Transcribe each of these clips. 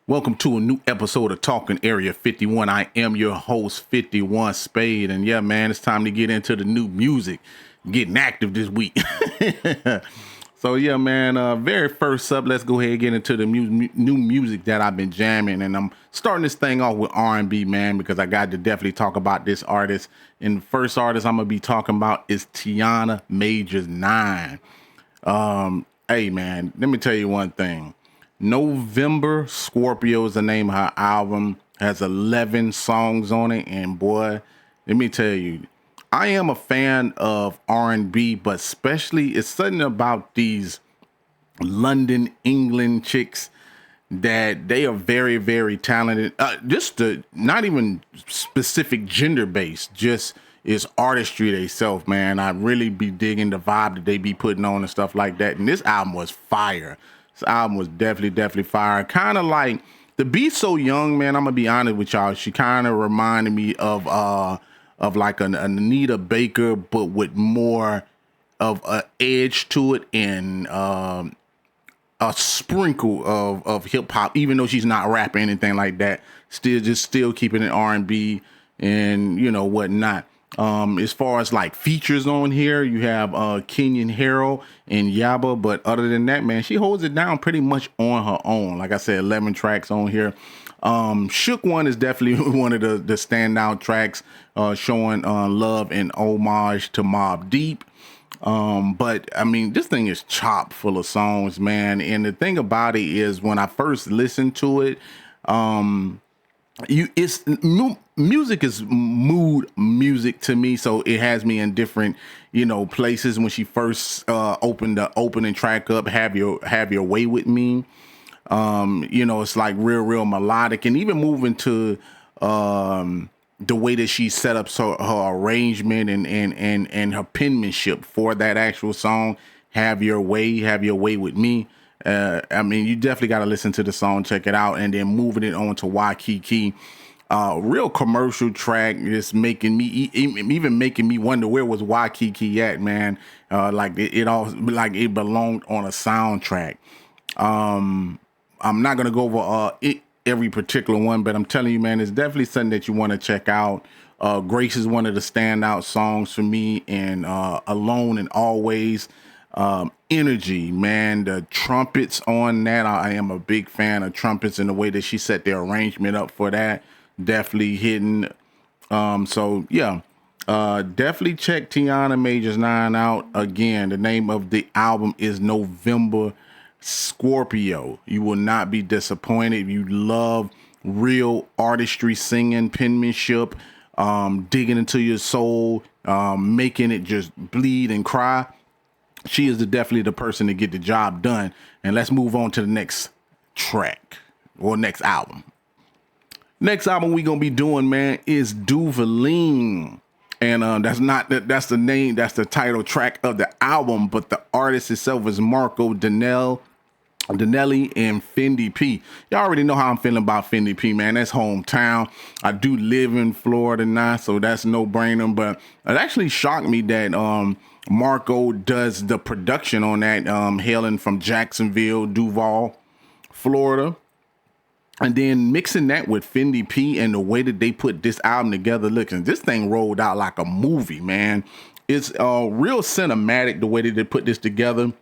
Welcome to a new episode of Talking Area 51. I am your host, 51 Spade. And yeah, man, it's time to get into the new music. Getting active this week. So yeah, man, very first up, let's go ahead and get into the new music that I've been jamming. And I'm starting this thing off with R&B, man, because I got to definitely talk about this artist. And the first artist I'm going to be talking about is Tiana Major9. Hey, man, let me tell you one thing. November Scorpio is the name of her album. Has 11 songs on it, and boy, let me tell you, I am a fan of R&B, but especially it's something about these London, England chicks that they are very, very talented. Not even specific gender based, just is artistry themselves, man. I really be digging the vibe that they be putting on and stuff like that. And this album was fire. This album was definitely fire. Kind of like the Be So Young, man. I'm gonna be honest with y'all. She kind of reminded me of like an Anita Baker, but with more of a edge to it and a sprinkle of hip hop, even though she's not rapping anything like that. Still keeping it R&B and whatnot. As far as like features on here, you have Kenyon Harrell and Yaba, but other than that, man, she holds it down pretty much on her own. Like I said, 11 tracks on here. Shook One is definitely one of the standout tracks, showing love and homage to Mobb Deep. But I mean, this thing is chock full of songs, man. And the thing about it is, when I first listened to it, music is mood music to me, so it has me in different places. When she first opened the opening track up, have your way with me, it's like real melodic, and even moving to the way that she set up her arrangement and her penmanship for that actual song, have your way with me. I mean, you definitely got to listen to the song, check it out, and then moving it on to Waikiki. Real commercial track, just making me wonder, where was Waikiki at, man? Like it belonged on a soundtrack. I'm not gonna go over every particular one, but I'm telling you, man, it's definitely something that you want to check out. Grace is one of the standout songs for me, and Alone and Always. Energy, man, the trumpets on that, I am a big fan of trumpets, and the way that she set the arrangement up for that, definitely hitting. So yeah, definitely check Tiana Major9 out. Again, the name of the album is November Scorpio. You will not be disappointed. If you love real artistry, singing, penmanship, digging into your soul, making it just bleed and cry, she is definitely the person to get the job done. And let's move on to the next track or next album. Next album we gonna be doing, man, is Duvalene. And that's the name, that's the title track of the album, but the artist itself is Marco, Denell, and Fendi P. Y'all already know how I'm feeling about Fendi P, man. That's hometown. I do live in Florida now, so that's no brainer. But it actually shocked me that Marco does the production on that, hailing from Jacksonville, Duval, Florida. And then mixing that with Fendi P and the way that they put this album together, looking, this thing rolled out like a movie, man. It's real cinematic the way that they put this together.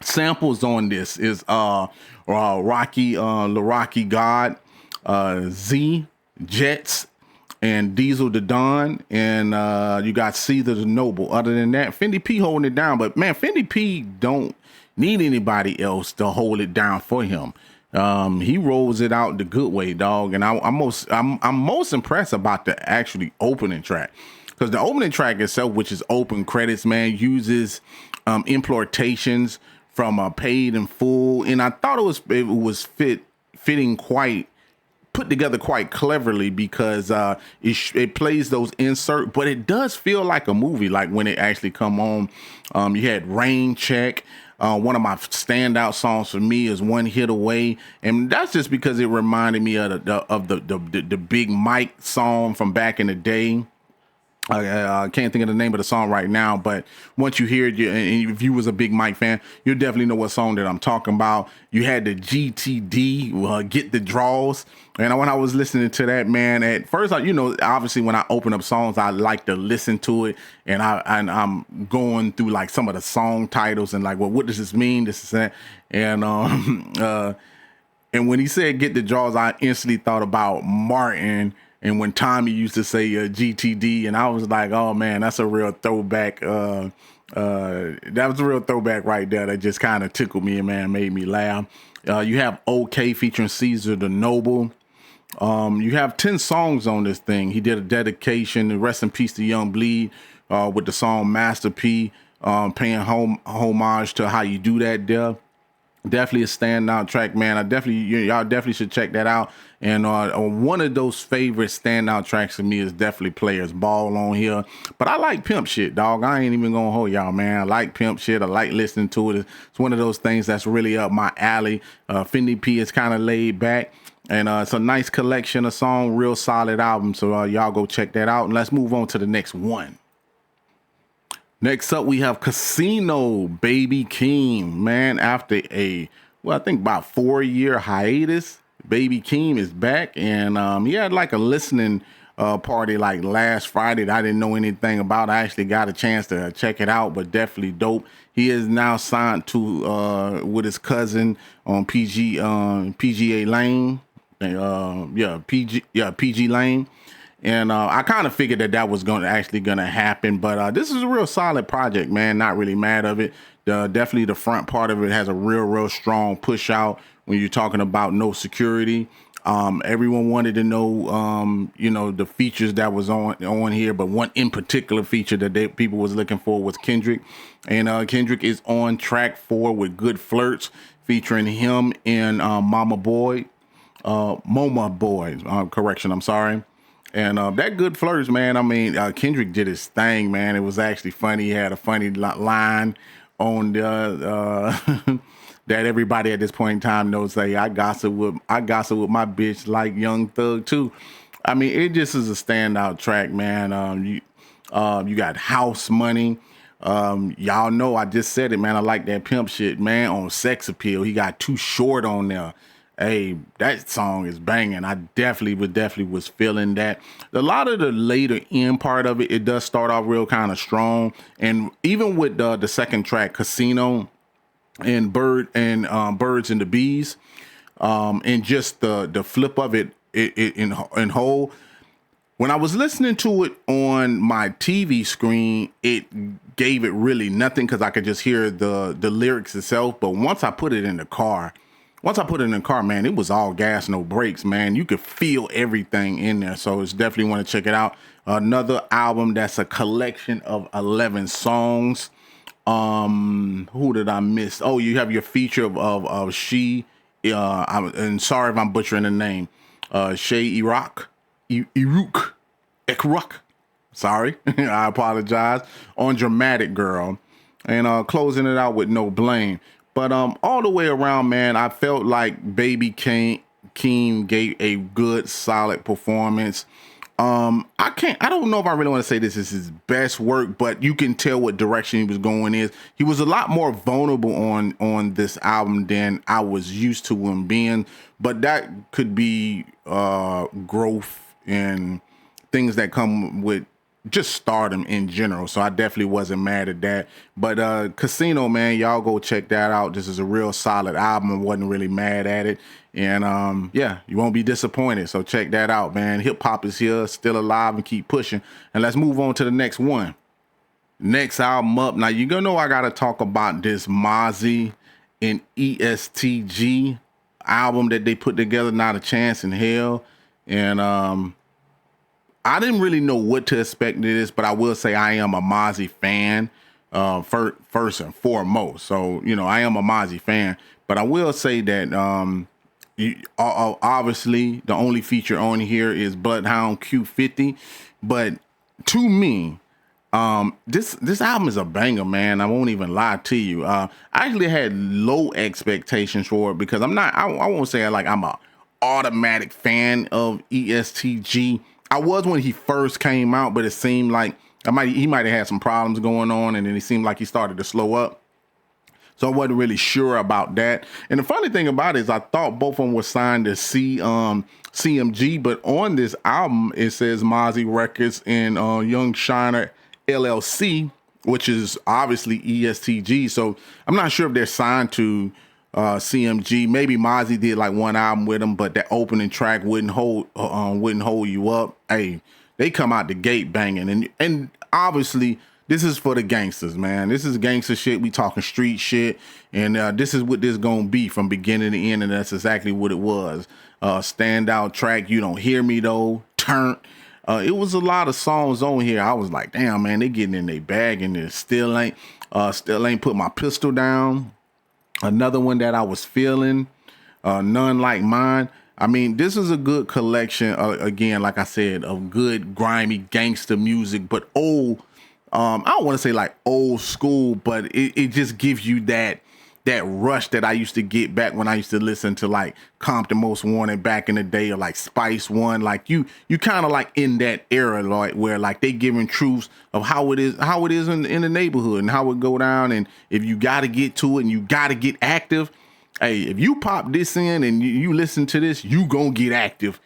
Samples on this is Rocky, the Rocky God, Z, Jets, and Diesel the Don, and you got Caesar the Noble. Other than that, Fendi P holding it down. But man, Fendi P don't need anybody else to hold it down for him. He rolls it out the good way, dog. And I'm most impressed about the actually opening track, because the opening track itself, which is open credits, man, uses importations from Paid in Full, and I thought it was fitting, quite put together quite cleverly, because it plays those insert, but it does feel like a movie, like when it actually come on. You had Rain Check. One of my standout songs for me is One Hit Away, and that's just because it reminded me of the Big Mike song from back in the day. I can't think of the name of the song right now, but once you hear it, and if you was a big Mike fan, you'll definitely know what song that I'm talking about. You had the GTD, Get the Draws. And when I was listening to that, man, at first, obviously when I open up songs, I like to listen to it, and I'm going through like some of the song titles and like, well, what does this mean? This is that. And and when he said "Get the Draws," I instantly thought about Martin and when Tommy used to say GTD, and I was like, "Oh man, that's a real throwback." That was a real throwback right there. That just kind of tickled me and man made me laugh. You have OK featuring Caesar the Noble. You have 10 songs on this thing. He did a dedication. Rest in peace to Young Bleed with the song Master P, paying homage to how you do that there. Definitely a standout track, man. Y'all definitely should check that out. And one of those favorite standout tracks for me is definitely Players Ball on here. But I like Pimp Shit, dog. I ain't even gonna hold y'all, man. I like Pimp Shit. I like listening to it. It's one of those things that's really up my alley. Fendi P is kind of laid back. And it's a nice collection of songs, real solid album. So y'all go check that out. And let's move on to the next one. Next up, we have Casino, Baby Keem. Man, after I think about 4-year hiatus, Baby Keem is back. And he had like a listening party like last Friday that I didn't know anything about. I actually got a chance to check it out, but definitely dope. He is now signed to with his cousin on PGA Lane. PG Lane. And I kind of figured that was actually going to happen. But this is a real solid project, man. Not really mad of it. Definitely the front part of it has a real strong push out when you're talking about no security. Everyone wanted to know, the features that was on here. But one in particular feature that people was looking for was Kendrick. And Kendrick is on track 4 with Good Flirts, featuring him and Moma Boy. Correction, I'm sorry. And that Good Flirts, man, I mean, Kendrick did his thing, man. It was actually funny. He had a funny line on the that everybody at this point in time knows. Say, I gossip with my bitch like Young Thug too. I mean, it just is a standout track, man. You got House Money. Y'all know I just said it, man. I like that Pimp Shit, man. On Sex Appeal, he got Too Short on there. Hey, that song is banging. I definitely was feeling that. A lot of the later end part of it, it does start off real kind of strong. And even with the second track, Casino and Birds and the Bees, and just the flip of it in whole. When I was listening to it on my TV screen, it gave it really nothing because I could just hear the lyrics itself. But once I put it in the car, man, it was all gas, no brakes, man. You could feel everything in there. So it's definitely want to check it out. Another album that's a collection of 11 songs. Who did I miss? Oh, you have your feature of She. And sorry if I'm butchering the name. Shay Iruk. Sorry, I apologize. On Dramatic Girl. And closing it out with No Blame. But all the way around, man, I felt like Baby Keem gave a good, solid performance. I don't know if I really want to say this is his best work, but you can tell what direction he was going is. He was a lot more vulnerable on this album than I was used to him being, but that could be growth and things that come with just stardom in general. So I definitely wasn't mad at that. But Casino, man, y'all go check that out. This is a real solid album. I wasn't really mad at it. And yeah, you won't be disappointed. So check that out, man. Hip hop is here, still alive, and keep pushing. And let's move on to the next one. Next album up. Now you're gonna know I gotta talk about this Mozzy and ESTG album that they put together, Not a Chance in Hell. And I didn't really know what to expect of this, but I will say I am a Mozzy fan, first and foremost. So, I am a Mozzy fan, but I will say that obviously the only feature on here is Bloodhound Q50. But to me, this album is a banger, man. I won't even lie to you. I actually had low expectations for it because I won't say I'm a automatic fan of ESTG. I was when he first came out, but it seemed like he might have had some problems going on, and then it seemed like he started to slow up. So I wasn't really sure about that. And the funny thing about it is I thought both of them were signed to CMG, but on this album, it says Mozzy Records and Young Shiner LLC, which is obviously ESTG. So I'm not sure if they're signed to CMG. Maybe Mozzy did like one album with them, but that opening track wouldn't hold you up. Hey, they come out the gate banging, and obviously this is for the gangsters, man. This is gangster shit. We talking street shit, and this is what this gonna be from beginning to end, and that's exactly what it was. Standout track. You Don't Hear Me Though. Turn. It was a lot of songs on here. I was like, damn, man, they getting in their bag, and it still ain't put my pistol down. Another one that I was feeling. None Like Mine. I mean, this is a good collection. Again, like I said, of good grimy gangster music, but old. I don't want to say like old school, but it just gives you that rush that I used to get back when I used to listen to like Compton Most Wanted back in the day, or like Spice One. Like you kind of like in that era, like where like they giving truths of how it is in the neighborhood and how it go down. And if you got to get to it and you got to get active, hey, if you pop this in and you listen to this, you gonna get active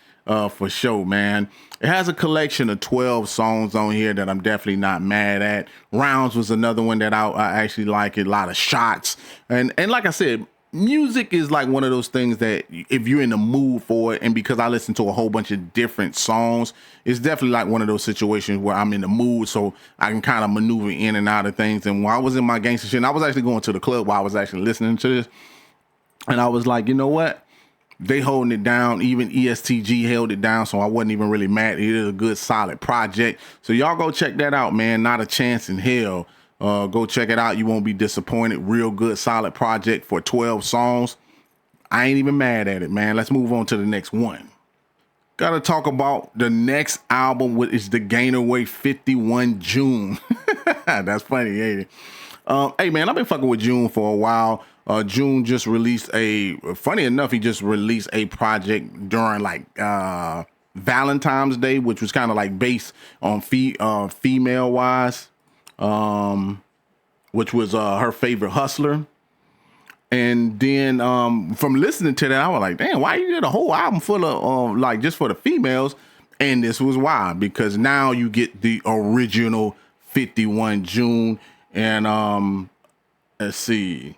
for sure, man. It has a collection of 12 songs on here that I'm definitely not mad at. Rounds was another one that I actually like. A lot of shots. And like I said, music is like one of those things that if you're in the mood for it, and because I listen to a whole bunch of different songs, it's definitely like one of those situations where I'm in the mood, so I can kind of maneuver in and out of things. And while I was in my gangster shit, and I was actually going to the club while I was actually listening to this, and I was like, you know what? They holding it down. Even ESTG held it down, so I wasn't even really mad. It is a good, solid project. So y'all go check that out, man. Not a Chance in Hell. Go check it out. You won't be disappointed. Real good, solid project for 12 songs. I ain't even mad at it, man. Let's move on to the next one. Got to talk about the next album, which is the Gainer Way 51 June. That's funny, ain't it? Hey, man, I've been fucking with June for a while. June just released funny enough, he just released a project during like Valentine's Day, which was kind of like based on female wise, which was her favorite hustler. And then from listening to that, I was like, damn, why you did a whole album full of like just for the females? And this was why, because now you get the original 51 June. And let's see.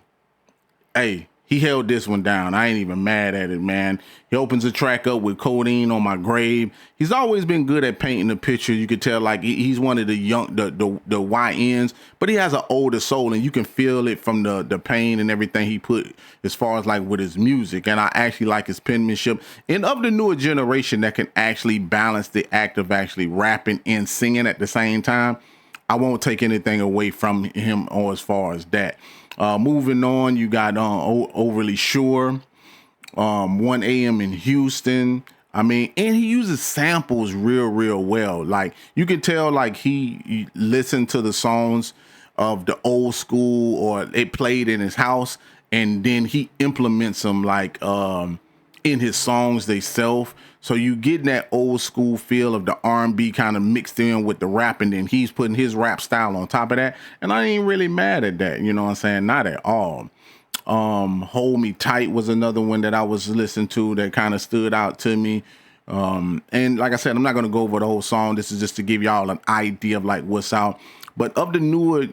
Hey, he held this one down. I ain't even mad at it, man. He opens the track up with Codeine on My Grave. He's always been good at painting the picture. You could tell like he's one of the young, the YNs, but he has an older soul, and you can feel it from the pain and everything he put as far as like with his music. And I actually like his penmanship. And of the newer generation that can actually balance the act of actually rapping and singing at the same time, I won't take anything away from him or as far as that. Moving on, you got Overly Sure, 1 a.m. in Houston. I mean, and he uses samples real well. Like you can tell, like he listened to the songs of the old school, or they played in his house, and then he implements them like in his songs themselves. So you get that old school feel of the R&B kind of mixed in with the rap, and then he's putting his rap style on top of that. And I ain't really mad at that, you know what I'm saying? Not at all. Hold Me Tight was another one that I was listening to that kind of stood out to me. And like I said, I'm not going to go over the whole song. This is just to give y'all an idea of like what's out. But of the new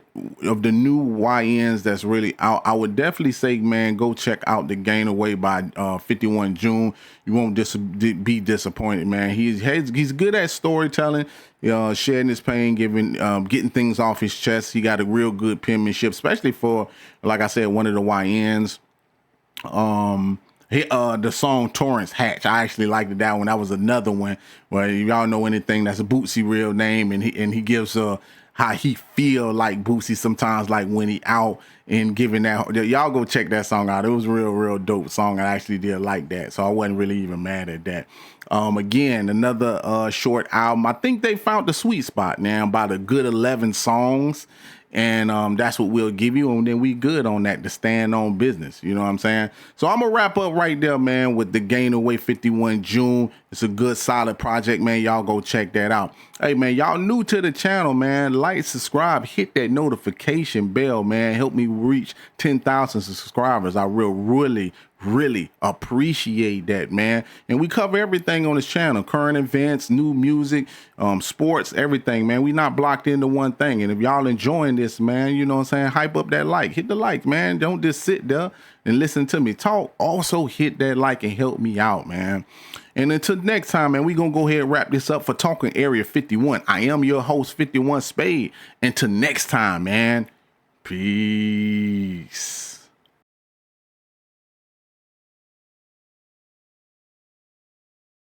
YNs that's really out, I would definitely say, man, go check out The Gain Away by 51 June. You won't be disappointed, man. He's good at storytelling, sharing his pain, getting things off his chest. He got a real good penmanship, especially for, like I said, one of the YNs. The song Torrance Hatch, I actually liked that one. That was another one where y'all know anything that's a Bootsy real name, and he gives how he feel like Bootsy sometimes, like when he out and giving that. Y'all go check that song out. It was a real dope song. I actually did like that, so I wasn't really even mad at that. Again, another short album. I think they found the sweet spot now, about a good 11 songs. And that's what we'll give you, and then we good on that to stand on business. You know what I'm saying? So I'm gonna wrap up right there, man, with the Gain Away 51 June. It's a good, solid project, man. Y'all go check that out. Hey, man, y'all new to the channel, man. Like, subscribe, hit that notification bell, man. Help me reach 10,000 subscribers. I really appreciate that, man. And we cover everything on this channel: current events, new music, sports, everything, man. We not blocked into one thing. And if y'all enjoying this, man, you know what I'm saying, hype up that like, hit the like, man. Don't just sit there and listen to me talk. Also hit that like and help me out, man. And until next time, man, we gonna go ahead and wrap this up for Talking Area 51. I am your host, 51 Spade. Until next time, man, peace.